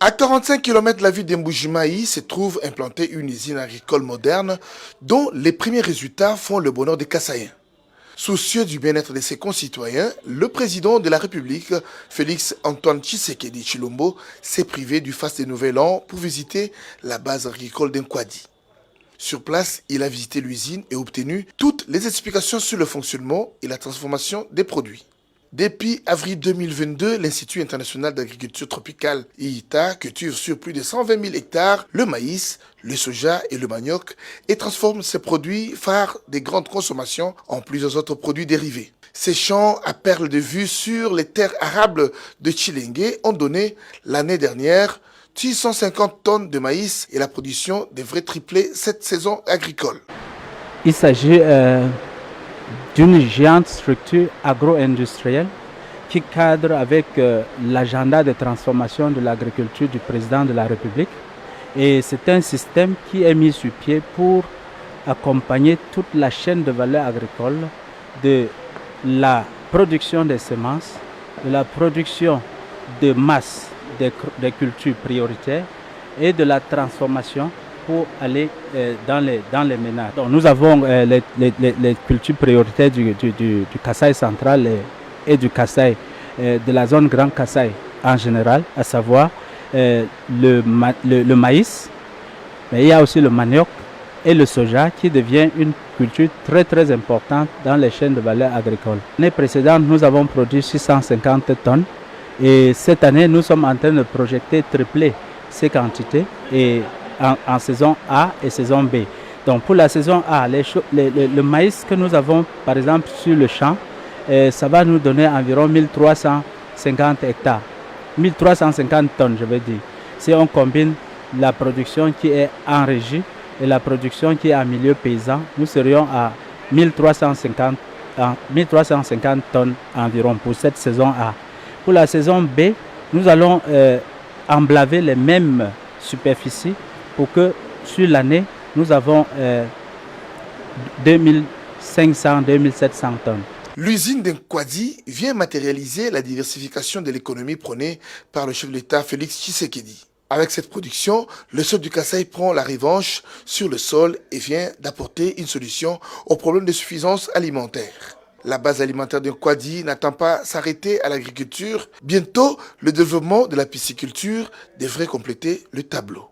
À 45 km de la ville d'Mbujimai se trouve implantée une usine agricole moderne dont les premiers résultats font le bonheur des Kassaïens. Soucieux du bien-être de ses concitoyens, le président de la République, Félix Antoine Tshisekedi Tshilombo, s'est privé du faste de Nouvel An pour visiter la base agricole d'Nkwadi. Sur place, il a visité l'usine et obtenu toutes les explications sur le fonctionnement et la transformation des produits. Depuis avril 2022, l'Institut international d'agriculture tropicale IITA cultive sur plus de 120 000 hectares le maïs, le soja et le manioc et transforme ces produits phares des grandes consommations en plusieurs autres produits dérivés. Ces champs à perles de vue sur les terres arables de Tshilenge ont donné l'année dernière 650 tonnes de maïs et la production devrait tripler cette saison agricole. Il s'agit d'une géante structure agro-industrielle qui cadre avec l'agenda de transformation de l'agriculture du président de la République. Et c'est un système qui est mis sur pied pour accompagner toute la chaîne de valeur agricole, de la production des semences, de la production de masse des cultures prioritaires et de la transformation pour aller dans les ménages. Donc, nous avons les cultures prioritaires du Kasaï central et du Kasaï, de la zone Grand Kasaï en général, à savoir le maïs, mais il y a aussi le manioc et le soja qui devient une culture très très importante dans les chaînes de valeur agricole. L'année précédente, nous avons produit 650 tonnes et cette année, nous sommes en train de projeter tripler ces quantités et en saison A et saison B. Donc pour la saison A, le maïs que nous avons par exemple sur le champ, ça va nous donner environ 1350 hectares, 1350 tonnes je veux dire. Si on combine la production qui est en régie et la production qui est en milieu paysan, nous serions à 1350 tonnes environ pour cette saison A. Pour la saison B, nous allons emblaver les mêmes superficies pour que sur l'année, nous avons 2500-2700 tonnes. L'usine d'Nkwadi vient matérialiser la diversification de l'économie prônée par le chef de l'État Félix Tshisekedi. Avec cette production, le sol du Kasaï prend la revanche sur le sol et vient d'apporter une solution au problème de suffisance alimentaire. La base alimentaire d'Nkwadi n'attend pas s'arrêter à l'agriculture. Bientôt, le développement de la pisciculture devrait compléter le tableau.